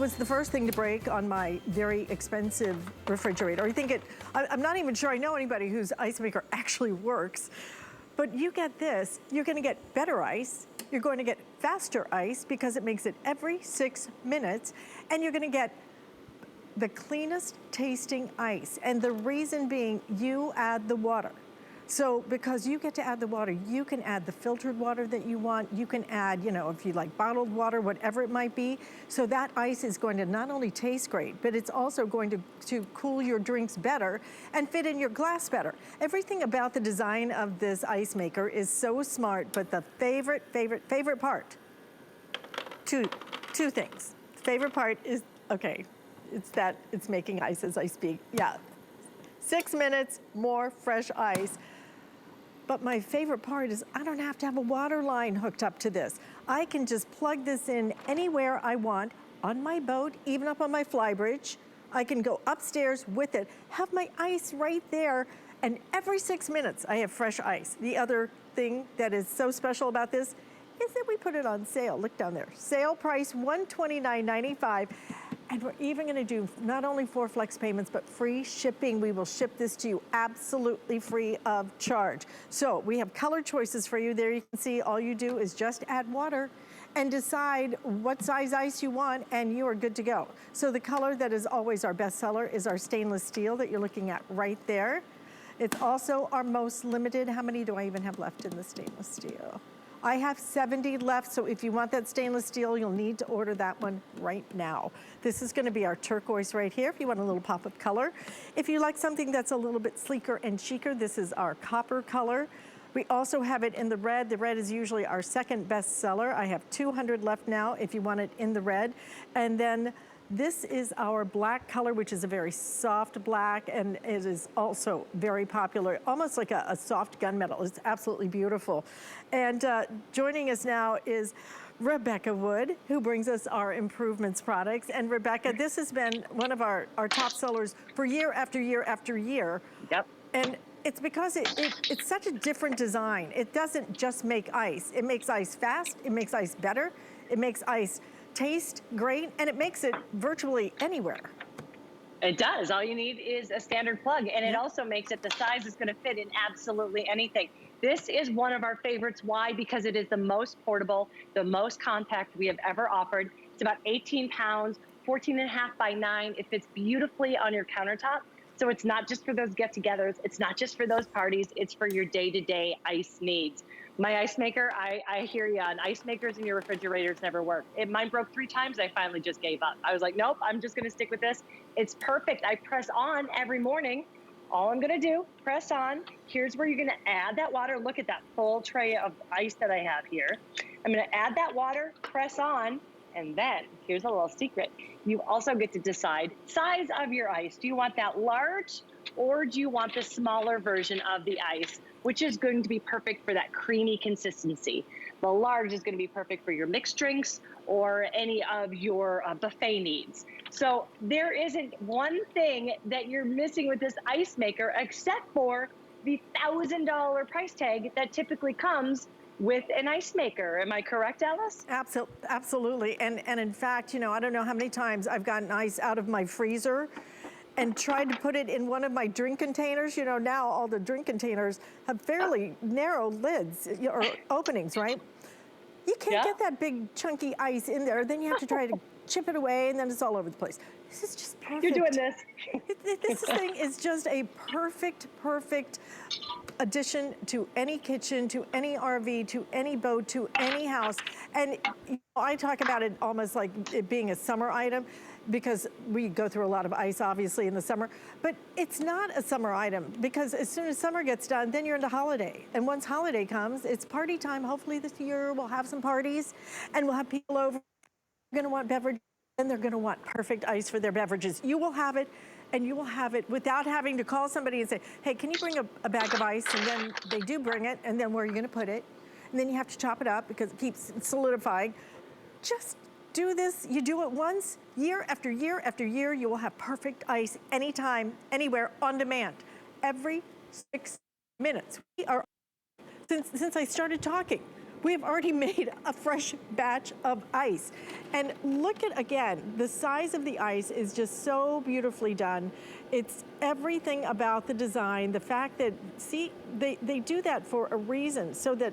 Was the first thing to break on my very expensive refrigerator. I'm not even sure I know anybody whose ice maker actually works. But you get this, you're gonna get better ice, you're going to get faster ice because it makes it every 6 minutes, and you're gonna get the cleanest tasting ice. And the reason being, you add the water. So because you get to add the water, you can add the filtered water that you want. You can add, you know, if you like bottled water, whatever it might be. So that ice is going to not only taste great, but it's also going to cool your drinks better and fit in your glass better. Everything about the design of this ice maker is so smart, but the favorite part, two things. Favorite part is, okay, it's that it's making ice as I speak. Yeah, 6 minutes more fresh ice. But my favorite part is I don't have to have a water line hooked up to this. I can just plug this in anywhere I want, on my boat, even up on my flybridge. I can go upstairs with it, have my ice right there, and every 6 minutes I have fresh ice. The other thing that is so special about this is that we put it on sale. Look down there. Sale price $129.95. And we're even gonna do not only 4 flex payments, but free shipping. We will ship this to you absolutely free of charge. So we have color choices for you. There you can see all you do is just add water and decide what size ice you want, and you are good to go. So the color that is always our best seller is our stainless steel that you're looking at right there. It's also our most limited. How many do I even have left in the stainless steel? I have 70 left, so if you want that stainless steel, you'll need to order that one right now. This is gonna be our turquoise right here if you want a little pop of color. If you like something that's a little bit sleeker and chicer, this is our copper color. We also have it in the red. The red is usually our second best seller. I have 200 left now if you want it in the red. And then this is our black color, which is a very soft black, and it is also very popular, almost like a soft gunmetal. It's absolutely beautiful. And joining us now is Rebecca Wood, who brings us our improvements products. And Rebecca, this has been one of our top sellers for year after year after year. Yep. And it's because it's such a different design. It doesn't just make ice. It makes ice fast, it makes ice better, it makes ice taste great, and it makes it virtually anywhere. It does. All you need is a standard plug, and it also makes it the size is going to fit in absolutely anything. This is one of our favorites. Why? Because it is the most portable, the most compact we have ever offered. It's about 18 pounds, 14 and a half by 9. It fits beautifully on your countertop. So it's not just for those get-togethers. It's not just for those parties. It's for your day-to-day ice needs. My ice maker, I hear you on ice makers in your refrigerators never work. Mine broke 3 times. I finally just gave up. I was like, nope, I'm just going to stick with this. It's perfect. I press on every morning. All I'm going to do, press on. Here's where you're going to add that water. Look at that full tray of ice that I have here. I'm going to add that water, press on, and then here's a little secret. You also get to decide size of your ice. Do you want that large, or do you want the smaller version of the ice, which is going to be perfect for that creamy consistency? The large is going to be perfect for your mixed drinks or any of your buffet needs. So there isn't one thing that you're missing with this ice maker except for the $1,000 price tag that typically comes with an ice maker. Am I correct, Alice? Absolutely. And in fact, you know, I don't know how many times I've gotten ice out of my freezer and tried to put it in one of my drink containers. You know, now all the drink containers have fairly narrow lids or openings, right? You can't get that big chunky ice in there. Then you have to try to chip it away, and then it's all over the place. This is just perfect. You're doing this. This thing is just a perfect addition to any kitchen, to any RV, to any boat, to any house. And you know, I talk about it almost like it being a summer item because we go through a lot of ice, obviously, in the summer. But it's not a summer item because as soon as summer gets done, then you're into holiday. And once holiday comes, it's party time. Hopefully this year we'll have some parties and we'll have people over. They're gonna want beverages, and they're gonna want perfect ice for their beverages. You will have it, and you will have it without having to call somebody and say, hey, can you bring a bag of ice? And then they do bring it, and then where are you gonna put it? And then you have to chop it up because it keeps solidifying. Just do this, you do it once, year after year after year, you will have perfect ice anytime, anywhere, on demand. Every 6 minutes. We are, since I started talking, we've already made a fresh batch of ice. And look at, again, the size of the ice is just so beautifully done. It's everything about the design, the fact that, see, they do that for a reason, so that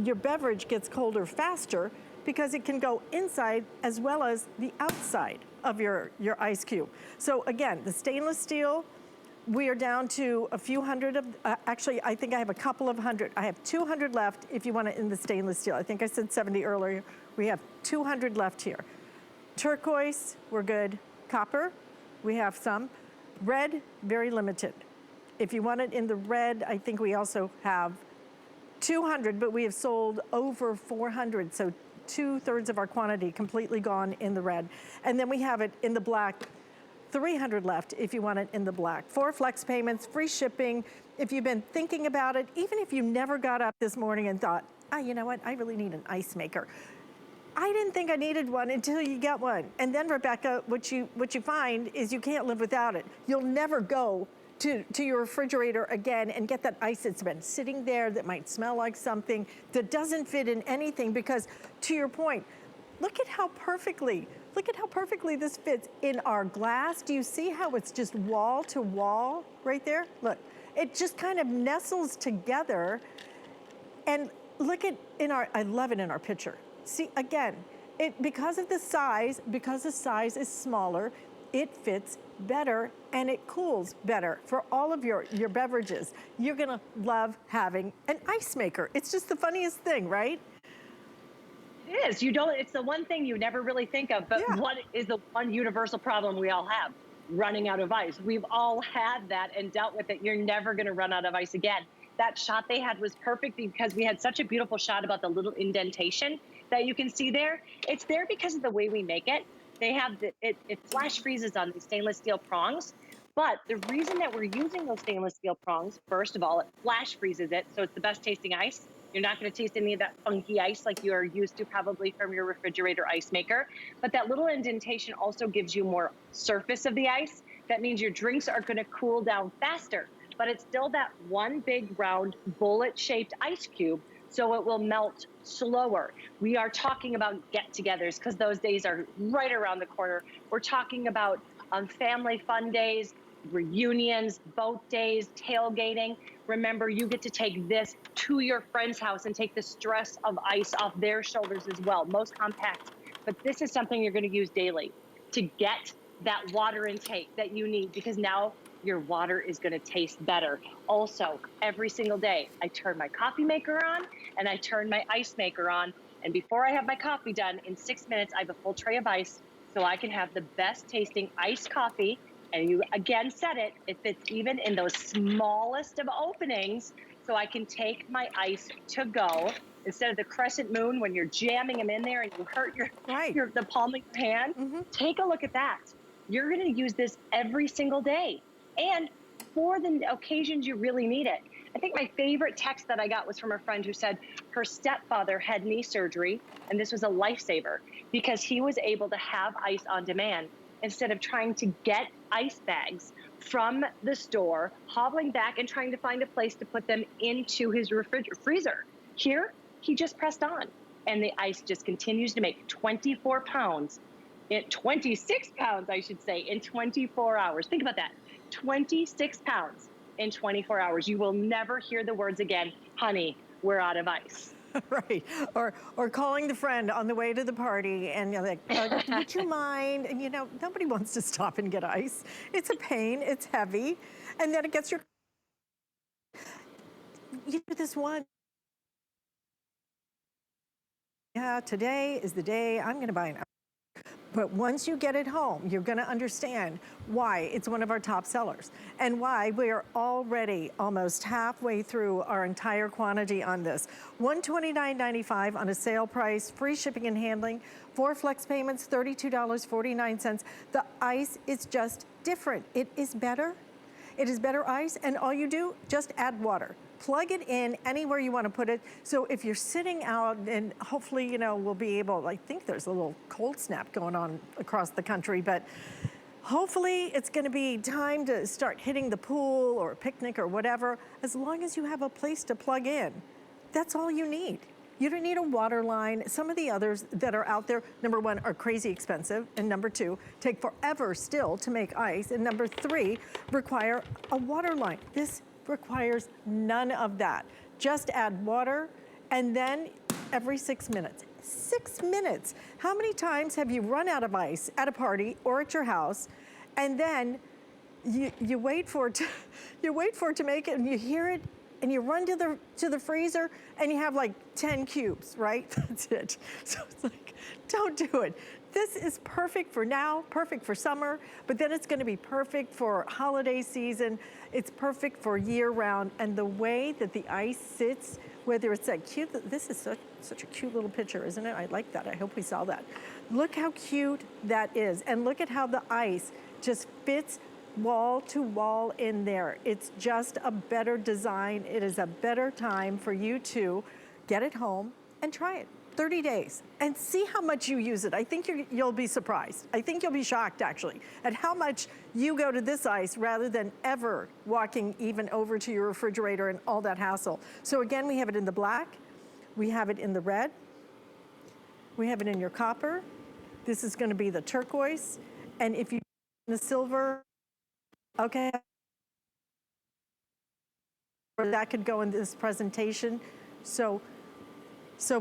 your beverage gets colder faster, because it can go inside as well as the outside of your ice cube. So again, the stainless steel, we are down to a few hundred of, actually, I think I have a couple of hundred. I have 200 left if you want it in the stainless steel. I think I said 70 earlier. We have 200 left here. Turquoise, we're good. Copper, we have some. Red, very limited. If you want it in the red, I think we also have 200, but we have sold over 400, so 2/3 of our quantity completely gone in the red. And then we have it in the black, 300 left if you want it in the black. 4 flex payments, free shipping. If you've been thinking about it, even if you never got up this morning and thought, you know what, I really need an ice maker. I didn't think I needed one until you get one. And then, Rebecca, what you find is you can't live without it. You'll never go to your refrigerator again and get that ice that's been sitting there that might smell like something, that doesn't fit in anything, because to your point, look at how perfectly this fits in our glass. Do you see how it's just wall to wall right there? Look, it just kind of nestles together. And look at I love it in our picture. See, again, because the size is smaller, it fits better and it cools better for all of your beverages. You're gonna love having an ice maker. It's just the funniest thing, right? It is. It's the one thing you never really think of, but Yeah. what is the one universal problem we all have? Running out of ice. We've all had that and dealt with it. You're never gonna run out of ice again. That shot they had was perfect because we had such a beautiful shot about the little indentation that you can see there. It's there because of the way we make it. They have it flash freezes on these stainless steel prongs. But the reason that we're using those stainless steel prongs, first of all, it flash freezes it, so it's the best tasting ice. You're not going to taste any of that funky ice like you're used to probably from your refrigerator ice maker. But that little indentation also gives you more surface of the ice. That means your drinks are going to cool down faster. But it's still that one big round bullet-shaped ice cube, so it will melt slower. We are talking about get-togethers because those days are right around the corner. We're talking about family fun days, reunions, boat days, tailgating. Remember, you get to take this to your friend's house and take the stress of ice off their shoulders as well. Most compact, but this is something you're going to use daily to get that water intake that you need, because now your water is going to taste better. Also, every single day, I turn my coffee maker on and I turn my ice maker on. And before I have my coffee done, in 6 minutes, I have a full tray of ice so I can have the best tasting iced coffee. And you again said it, it fits even in those smallest of openings, so I can take my ice to go instead of the crescent moon when you're jamming them in there and you hurt the palm of your hand. Take a look at that. You're going to use this every single day, and for the occasions you really need it. I think my favorite text that I got was from a friend who said her stepfather had knee surgery, and this was a lifesaver because he was able to have ice on demand instead of trying to get ice bags from the store, hobbling back and trying to find a place to put them into his freezer. Here, he just pressed on, and the ice just continues to make 24 pounds, 26 pounds, I should say, in 24 hours. Think about that, 26 pounds in 24 hours. You will never hear the words again, honey, we're out of ice. Right, or calling the friend on the way to the party and you're like, would you mind? And nobody wants to stop and get ice. It's a pain, it's heavy, and then it gets this one. Yeah, today is the day I'm gonna buy an ice. But once you get it home, you're gonna understand why it's one of our top sellers and why we are already almost halfway through our entire quantity on this. $129.95 on a sale price, free shipping and handling, 4 flex payments, $32.49. The ice is just different. It is better. It is better ice, and all you do, just add water. Plug it in anywhere you want to put it. So if you're sitting out, and hopefully, we'll be able, I think there's a little cold snap going on across the country, but hopefully it's going to be time to start hitting the pool or a picnic or whatever. As long as you have a place to plug in, that's all you need. You don't need a water line. Some of the others that are out there, number one, are crazy expensive, and number two, take forever still to make ice, and number three, require a water line. This requires none of that. Just add water, and then every 6 minutes. 6 minutes. How many times have you run out of ice at a party or at your house, and then you wait for it to, you wait for it to make it, and you hear it, and you run to the freezer, and you have like 10 cubes, right? That's it. So it's like, don't do it. This is perfect for now, perfect for summer, but then it's gonna be perfect for holiday season. It's perfect for year round, and the way that the ice sits, whether it's that cute, this is such a cute little picture, isn't it? I like that, I hope we saw that. Look how cute that is, and look at how the ice just fits wall to wall in there. It's just a better design. It is a better time for you to get it home and try it. 30 days and see how much you use it. I think you'll be surprised. I think you'll be shocked actually at how much you go to this ice rather than ever walking even over to your refrigerator and all that hassle. So again, we have it in the black, we have it in the red, we have it in your copper. This is gonna be the turquoise. And if you the silver, okay, or that could go in this presentation. So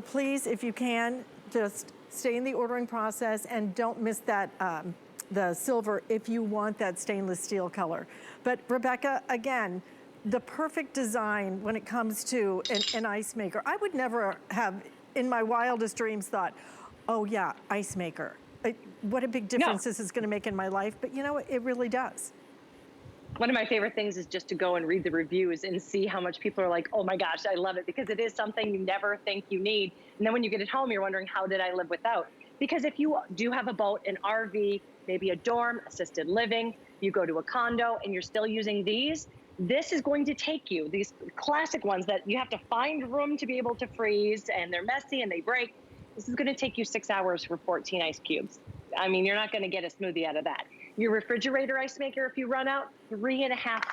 please, if you can, just stay in the ordering process and don't miss that, the silver if you want that stainless steel color. But Rebecca, again, the perfect design when it comes to an ice maker. I would never have, in my wildest dreams, thought, oh yeah, ice maker. What a big difference this is gonna make in my life, but you know what, it really does. One of my favorite things is just to go and read the reviews and see how much people are like, oh my gosh, I love it, because it is something you never think you need. And then when you get it home, you're wondering, how did I live without? Because if you do have a boat, an RV, maybe a dorm, assisted living, you go to a condo and you're still using these, this is going to take you, these classic ones that you have to find room to be able to freeze, and they're messy and they break. This is gonna take you 6 hours for 14 ice cubes. I mean, you're not gonna get a smoothie out of that. Your refrigerator ice maker, if you run out, 3.5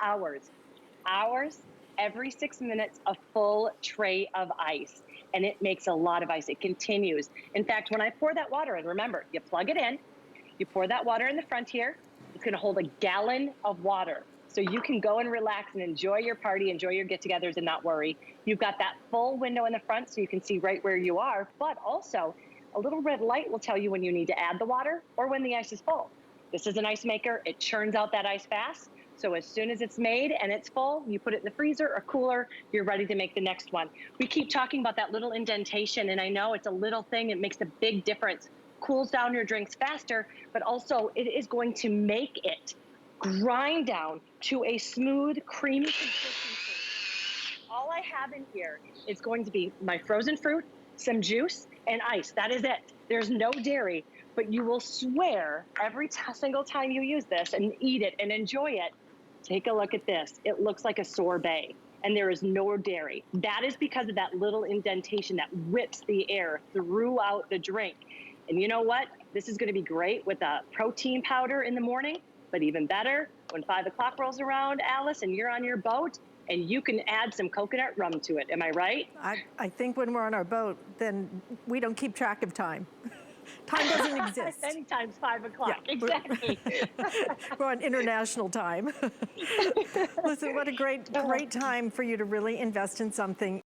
hours. Every 6 minutes, a full tray of ice. And it makes a lot of ice, it continues. In fact, when I pour that water in, remember, you plug it in, you pour that water in the front here, it's gonna hold a gallon of water. So you can go and relax and enjoy your party, enjoy your get-togethers and not worry. You've got that full window in the front so you can see right where you are, but also a little red light will tell you when you need to add the water or when the ice is full. This is an ice maker, it churns out that ice fast. So as soon as it's made and it's full, you put it in the freezer or cooler, you're ready to make the next one. We keep talking about that little indentation, and I know it's a little thing, it makes a big difference. Cools down your drinks faster, but also it is going to make it grind down to a smooth, creamy consistency. All I have in here is going to be my frozen fruit, some juice, and ice. That is it. There's no dairy, but you will swear every single time you use this and eat it and enjoy it, take a look at this. It looks like a sorbet, and there is no dairy. That is because of that little indentation that whips the air throughout the drink. And you know what? This is gonna be great with a protein powder in the morning, but even better, when 5 o'clock rolls around, Alice, and you're on your boat, and you can add some coconut rum to it. Am I right? I think when we're on our boat, then we don't keep track of time. Time doesn't exist. Anytime's 5 o'clock, Yeah, exactly. We're on international time. Listen, what a great time for you to really invest in something